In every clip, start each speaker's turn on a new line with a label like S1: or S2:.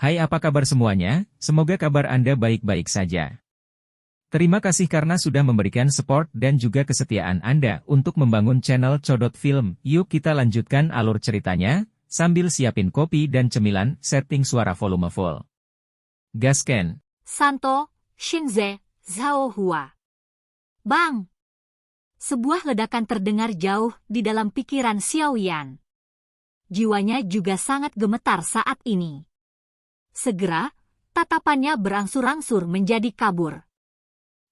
S1: Hai, apa kabar semuanya? Semoga kabar Anda baik-baik saja. Terima kasih karena sudah memberikan support dan juga kesetiaan Anda untuk membangun channel Codot Film. Yuk kita lanjutkan alur ceritanya, sambil siapin kopi dan cemilan, setting suara volume full. Gasken.
S2: Santo, Shinze, Zhao Hua. Bang! Sebuah ledakan terdengar jauh di dalam pikiran Xiao Yan. Jiwanya juga sangat gemetar saat ini. Segera, tatapannya berangsur-angsur menjadi kabur.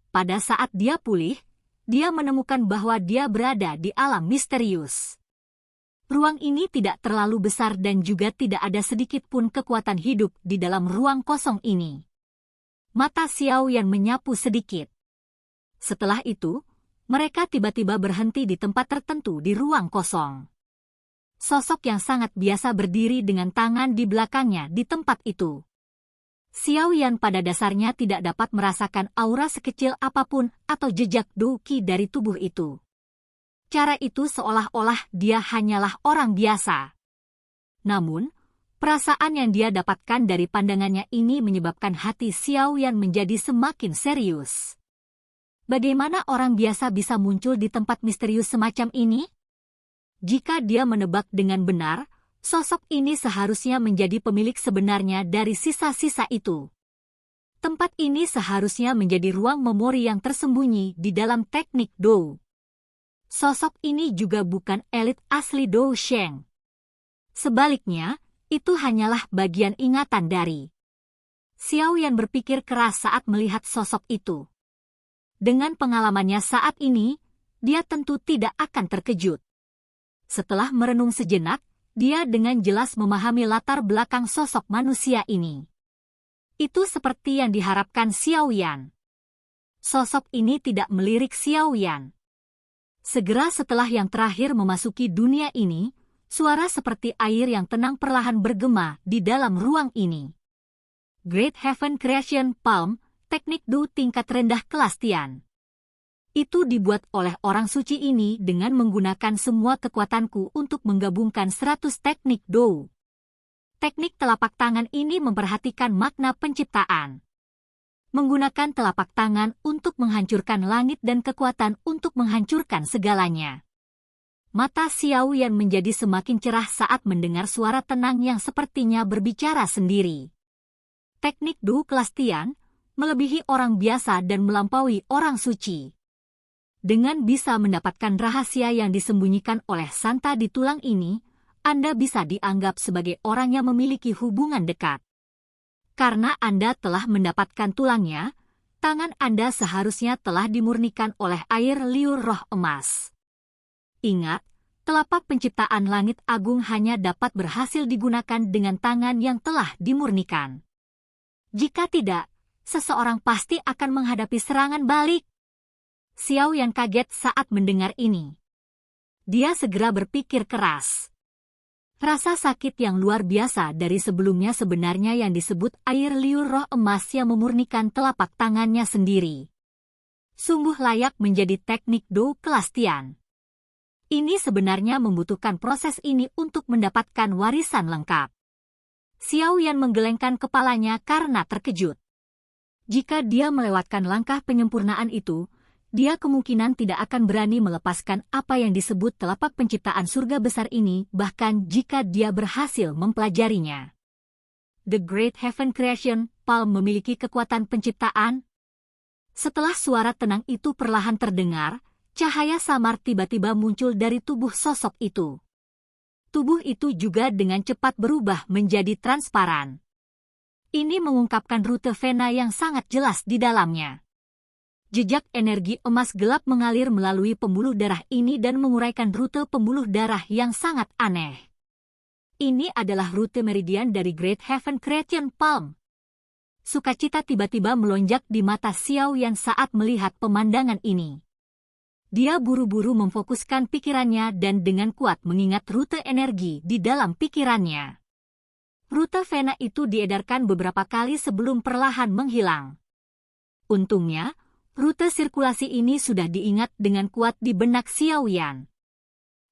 S2: Pada saat dia pulih, dia menemukan bahwa dia berada di alam misterius. Ruang ini tidak terlalu besar dan juga tidak ada sedikit pun kekuatan hidup di dalam ruang kosong ini. Mata Xiao Yan menyapu sedikit. Setelah itu, mereka tiba-tiba berhenti di tempat tertentu di ruang kosong. Sosok yang sangat biasa berdiri dengan tangan di belakangnya di tempat itu. Xiao Yan pada dasarnya tidak dapat merasakan aura sekecil apapun atau jejak Douqi dari tubuh itu. Cara itu seolah-olah dia hanyalah orang biasa. Namun, perasaan yang dia dapatkan dari pandangannya ini menyebabkan hati Xiao Yan menjadi semakin serius. Bagaimana orang biasa bisa muncul di tempat misterius semacam ini? Jika dia menebak dengan benar, sosok ini seharusnya menjadi pemilik sebenarnya dari sisa-sisa itu. Tempat ini seharusnya menjadi ruang memori yang tersembunyi di dalam teknik Dou. Sosok ini juga bukan elit asli Dou Sheng. Sebaliknya, itu hanyalah bagian ingatan dari. Xiao Yan berpikir keras saat melihat sosok itu. Dengan pengalamannya saat ini, dia tentu tidak akan terkejut. Setelah merenung sejenak, dia dengan jelas memahami latar belakang sosok manusia ini. Itu seperti yang diharapkan Xiao Yan. Sosok ini tidak melirik Xiao Yan. Segera setelah yang terakhir memasuki dunia ini, suara seperti air yang tenang perlahan bergema di dalam ruang ini. Great Heaven Creation Palm, teknik Dou tingkat rendah kelas Tian. Itu dibuat oleh orang suci ini dengan menggunakan semua kekuatanku untuk menggabungkan 100 teknik Dou. Teknik telapak tangan ini memperhatikan makna penciptaan. Menggunakan telapak tangan untuk menghancurkan langit dan kekuatan untuk menghancurkan segalanya. Mata Xiao Yan menjadi semakin cerah saat mendengar suara tenang yang sepertinya berbicara sendiri. Teknik Dou kelas Tian melebihi orang biasa dan melampaui orang suci. Dengan bisa mendapatkan rahasia yang disembunyikan oleh Santa di tulang ini, Anda bisa dianggap sebagai orang yang memiliki hubungan dekat. Karena Anda telah mendapatkan tulangnya, tangan Anda seharusnya telah dimurnikan oleh air liur roh emas. Ingat, telapak penciptaan langit agung hanya dapat berhasil digunakan dengan tangan yang telah dimurnikan. Jika tidak, seseorang pasti akan menghadapi serangan balik. Xiao Yan kaget saat mendengar ini. Dia segera berpikir keras. Rasa sakit yang luar biasa dari sebelumnya sebenarnya yang disebut air liur roh emas yang memurnikan telapak tangannya sendiri. Sungguh layak menjadi teknik Dou kelas Tian. Ini sebenarnya membutuhkan proses ini untuk mendapatkan warisan lengkap. Xiao Yan menggelengkan kepalanya karena terkejut. Jika dia melewatkan langkah penyempurnaan itu, dia kemungkinan tidak akan berani melepaskan apa yang disebut telapak penciptaan surga besar ini, bahkan jika dia berhasil mempelajarinya. The Great Heaven Creation Palm memiliki kekuatan penciptaan. Setelah suara tenang itu perlahan terdengar, cahaya samar tiba-tiba muncul dari tubuh sosok itu. Tubuh itu juga dengan cepat berubah menjadi transparan. Ini mengungkapkan rute vena yang sangat jelas di dalamnya. Jejak energi emas gelap mengalir melalui pembuluh darah ini dan menguraikan rute pembuluh darah yang sangat aneh. Ini adalah rute meridian dari Great Heaven Creation Palm. Sukacita tiba-tiba melonjak di mata Xiao Yan saat melihat pemandangan ini. Dia buru-buru memfokuskan pikirannya dan dengan kuat mengingat rute energi di dalam pikirannya. Rute vena itu diedarkan beberapa kali sebelum perlahan menghilang. Untungnya, rute sirkulasi ini sudah diingat dengan kuat di benak Xiao Yan.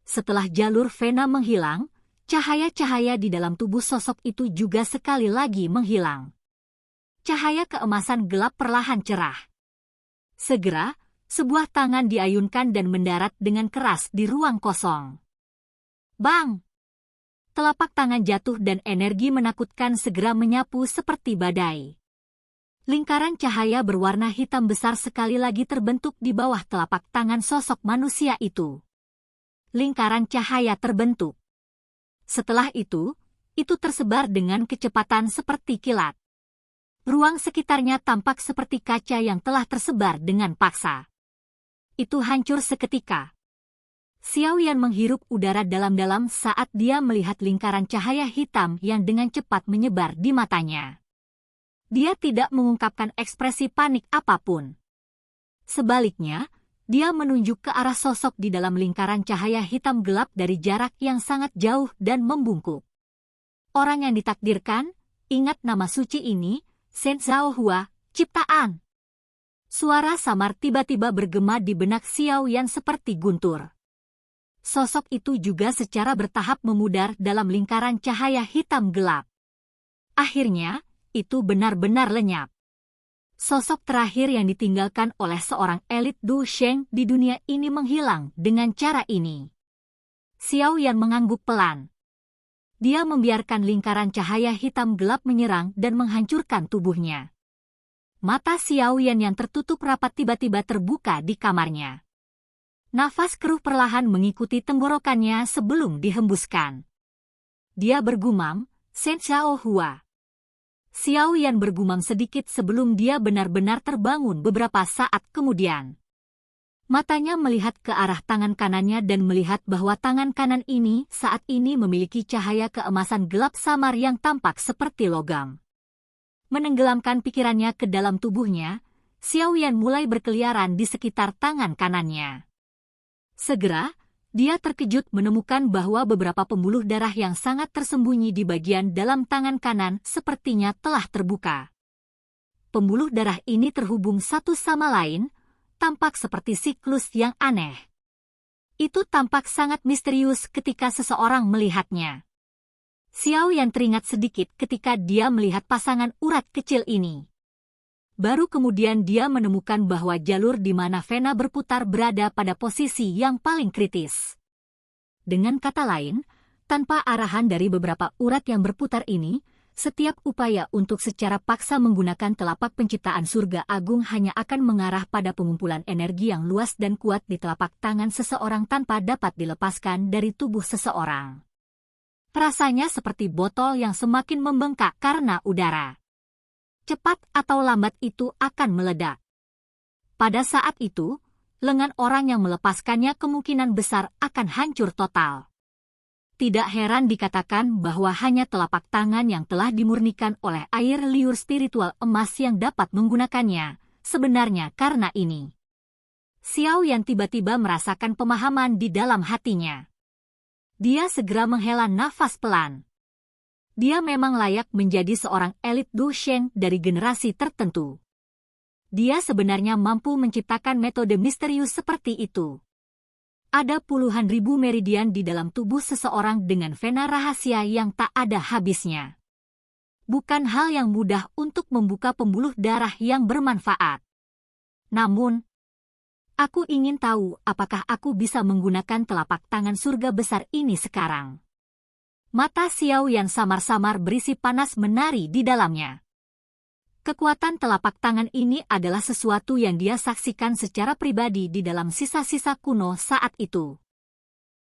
S2: Setelah jalur vena menghilang, Cahaya-cahaya di dalam tubuh sosok itu juga sekali lagi menghilang. Cahaya keemasan gelap perlahan cerah. Segera, sebuah tangan diayunkan dan mendarat dengan keras di ruang kosong. Bang! Telapak tangan jatuh dan energi menakutkan segera menyapu seperti badai. Lingkaran cahaya berwarna hitam besar sekali lagi terbentuk di bawah telapak tangan sosok manusia itu. Lingkaran cahaya terbentuk. Setelah itu tersebar dengan kecepatan seperti kilat. Ruang sekitarnya tampak seperti kaca yang telah tersebar dengan paksa. Itu hancur seketika. Xiao Yan menghirup udara dalam-dalam saat dia melihat lingkaran cahaya hitam yang dengan cepat menyebar di matanya. Dia tidak mengungkapkan ekspresi panik apapun. Sebaliknya, dia menunjuk ke arah sosok di dalam lingkaran cahaya hitam gelap dari jarak yang sangat jauh dan membungkuk. Orang yang ditakdirkan, ingat nama suci ini, Shen Zhaohua, ciptaan. Suara samar tiba-tiba bergema di benak Xiao Yan seperti guntur. Sosok itu juga secara bertahap memudar dalam lingkaran cahaya hitam gelap. Akhirnya, itu benar-benar lenyap. Sosok terakhir yang ditinggalkan oleh seorang elit Du Sheng di dunia ini menghilang dengan cara ini. Xiao Yan mengangguk pelan. Dia membiarkan lingkaran cahaya hitam gelap menyerang dan menghancurkan tubuhnya. Mata Xiao Yan yang tertutup rapat tiba-tiba terbuka di kamarnya. Nafas keruh perlahan mengikuti tenggorokannya sebelum dihembuskan. Dia bergumam, Shen Zhaohua. Xiao Yan bergumam sedikit sebelum dia benar-benar terbangun beberapa saat kemudian. Matanya melihat ke arah tangan kanannya dan melihat bahwa tangan kanan ini saat ini memiliki cahaya keemasan gelap samar yang tampak seperti logam. Menenggelamkan pikirannya ke dalam tubuhnya, Xiao Yan mulai berkeliaran di sekitar tangan kanannya. Segera, dia terkejut menemukan bahwa beberapa pembuluh darah yang sangat tersembunyi di bagian dalam tangan kanan sepertinya telah terbuka. Pembuluh darah ini terhubung satu sama lain, tampak seperti siklus yang aneh. Itu tampak sangat misterius ketika seseorang melihatnya. Xiao Yan teringat sedikit ketika dia melihat pasangan urat kecil ini. Baru kemudian dia menemukan bahwa jalur di mana Vena berputar berada pada posisi yang paling kritis. Dengan kata lain, tanpa arahan dari beberapa urat yang berputar ini, setiap upaya untuk secara paksa menggunakan telapak penciptaan surga agung hanya akan mengarah pada pengumpulan energi yang luas dan kuat di telapak tangan seseorang tanpa dapat dilepaskan dari tubuh seseorang. Rasanya seperti botol yang semakin membengkak karena udara. Cepat atau lambat itu akan meledak. Pada saat itu, lengan orang yang melepaskannya kemungkinan besar akan hancur total. Tidak heran dikatakan bahwa hanya telapak tangan yang telah dimurnikan oleh air liur spiritual emas yang dapat menggunakannya, sebenarnya karena ini. Xiao Yan tiba-tiba merasakan pemahaman di dalam hatinya. Dia segera menghela nafas pelan. Dia memang layak menjadi seorang elit Du Sheng dari generasi tertentu. Dia sebenarnya mampu menciptakan metode misterius seperti itu. Ada puluhan ribu meridian di dalam tubuh seseorang dengan vena rahasia yang tak ada habisnya. Bukan hal yang mudah untuk membuka pembuluh darah yang bermanfaat. Namun, aku ingin tahu apakah aku bisa menggunakan telapak tangan surga besar ini sekarang. Mata Xiao Yan samar-samar berisi panas menari di dalamnya. Kekuatan telapak tangan ini adalah sesuatu yang dia saksikan secara pribadi di dalam sisa-sisa kuno saat itu.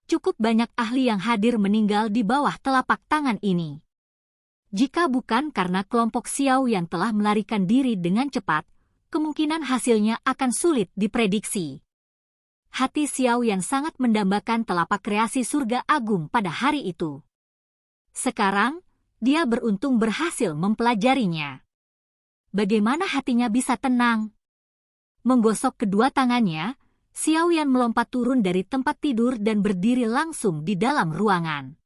S2: Cukup banyak ahli yang hadir meninggal di bawah telapak tangan ini. Jika bukan karena kelompok Xiao yang telah melarikan diri dengan cepat, kemungkinan hasilnya akan sulit diprediksi. Hati Xiao yang sangat mendambakan telapak kreasi surga agung pada hari itu. Sekarang, dia beruntung berhasil mempelajarinya. Bagaimana hatinya bisa tenang? Menggosok kedua tangannya, Xiao Yan melompat turun dari tempat tidur dan berdiri langsung di dalam ruangan.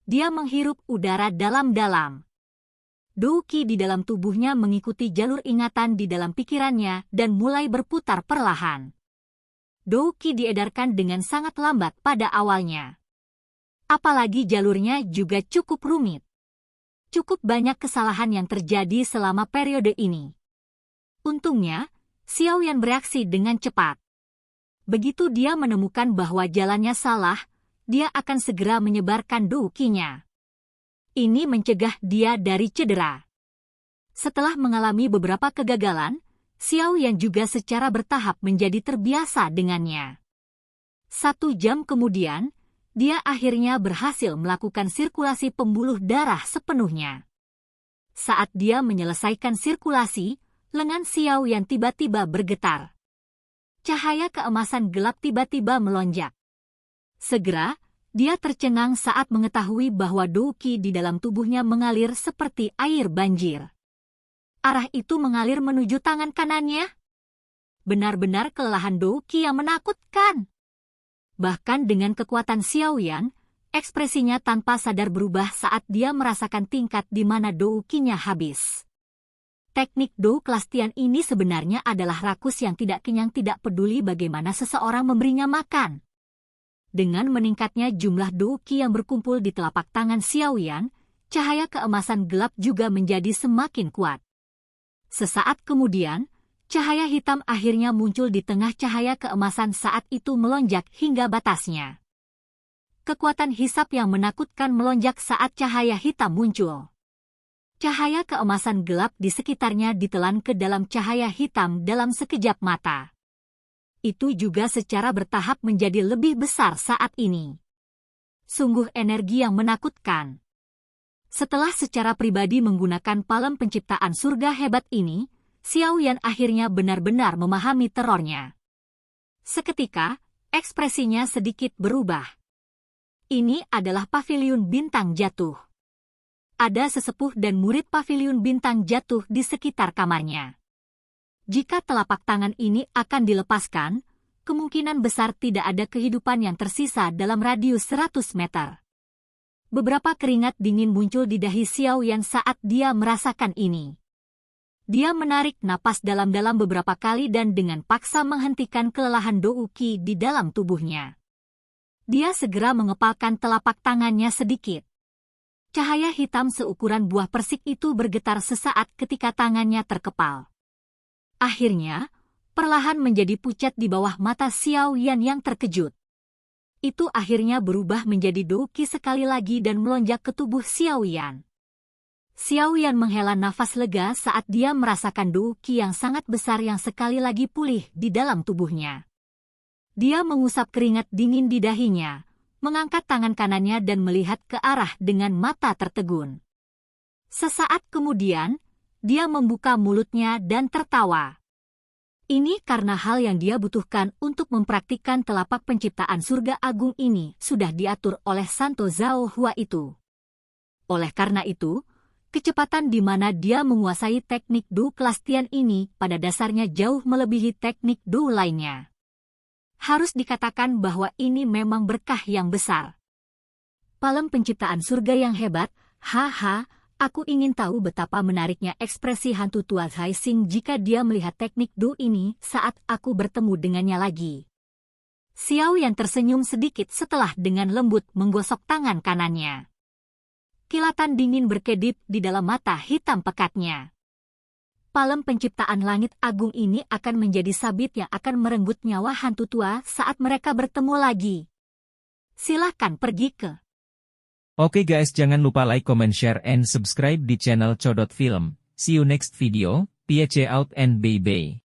S2: Dia menghirup udara dalam-dalam. Dou Qi di dalam tubuhnya mengikuti jalur ingatan di dalam pikirannya dan mulai berputar perlahan. Dou Qi diedarkan dengan sangat lambat pada awalnya. Apalagi jalurnya juga cukup rumit. Cukup banyak kesalahan yang terjadi selama periode ini. Untungnya, Xiao Yan bereaksi dengan cepat. Begitu dia menemukan bahwa jalannya salah, dia akan segera menyebarkan douki-nya. Ini mencegah dia dari cedera. Setelah mengalami beberapa kegagalan, Xiao Yan juga secara bertahap menjadi terbiasa dengannya. 1 jam kemudian, dia akhirnya berhasil melakukan sirkulasi pembuluh darah sepenuhnya. Saat dia menyelesaikan sirkulasi, lengan Xiao Yan tiba-tiba bergetar. Cahaya keemasan gelap tiba-tiba melonjak. Segera, dia tercengang saat mengetahui bahwa douki di dalam tubuhnya mengalir seperti air banjir. Arah itu mengalir menuju tangan kanannya. Benar-benar kelelahan douki yang menakutkan. Bahkan dengan kekuatan Xiao Yan, ekspresinya tanpa sadar berubah saat dia merasakan tingkat di mana douki-nya habis. Teknik dou klastian ini sebenarnya adalah rakus yang tidak kenyang tidak peduli bagaimana seseorang memberinya makan. Dengan meningkatnya jumlah douki yang berkumpul di telapak tangan Xiao Yan, cahaya keemasan gelap juga menjadi semakin kuat. Sesaat kemudian, cahaya hitam akhirnya muncul di tengah cahaya keemasan saat itu melonjak hingga batasnya. Kekuatan hisap yang menakutkan melonjak saat cahaya hitam muncul. Cahaya keemasan gelap di sekitarnya ditelan ke dalam cahaya hitam dalam sekejap mata. Itu juga secara bertahap menjadi lebih besar saat ini. Sungguh energi yang menakutkan. Setelah secara pribadi menggunakan palem penciptaan surga hebat ini, Xiao Yan akhirnya benar-benar memahami terornya. Seketika, ekspresinya sedikit berubah. Ini adalah paviliun bintang jatuh. Ada sesepuh dan murid paviliun bintang jatuh di sekitar kamarnya. Jika telapak tangan ini akan dilepaskan, kemungkinan besar tidak ada kehidupan yang tersisa dalam radius 100 meter. Beberapa keringat dingin muncul di dahi Xiao Yan saat dia merasakan ini. Dia menarik napas dalam-dalam beberapa kali dan dengan paksa menghentikan kelelahan douki di dalam tubuhnya. Dia segera mengepalkan telapak tangannya sedikit. Cahaya hitam seukuran buah persik itu bergetar sesaat ketika tangannya terkepal. Akhirnya, perlahan menjadi pucat di bawah mata Xiao Yan yang terkejut. Itu akhirnya berubah menjadi douki sekali lagi dan melonjak ke tubuh Xiao Yan. Xiao Yan menghela nafas lega saat dia merasakan douki yang sangat besar yang sekali lagi pulih di dalam tubuhnya. Dia mengusap keringat dingin di dahinya, mengangkat tangan kanannya dan melihat ke arah dengan mata tertegun. Sesaat kemudian, dia membuka mulutnya dan tertawa. Ini karena hal yang dia butuhkan untuk mempraktikkan telapak penciptaan surga agung ini sudah diatur oleh Santo Zhao Hua itu. Oleh karena itu, kecepatan di mana dia menguasai teknik dou klastian ini pada dasarnya jauh melebihi teknik dou lainnya. Harus dikatakan bahwa ini memang berkah yang besar. Palem penciptaan surga yang hebat, haha. Aku ingin tahu betapa menariknya ekspresi hantu tua Hai Xing jika dia melihat teknik dou ini saat aku bertemu dengannya lagi. Xiao Yan tersenyum sedikit setelah dengan lembut menggosok tangan kanannya. Kilatan dingin berkedip di dalam mata hitam pekatnya. Palem penciptaan langit agung ini akan menjadi sabit yang akan merenggut nyawa hantu tua saat mereka bertemu lagi. Silahkan pergi ke.
S1: Oke guys, jangan lupa like, comment, share, and subscribe di channel Codot Film. See you next video, peace out and bye-bye.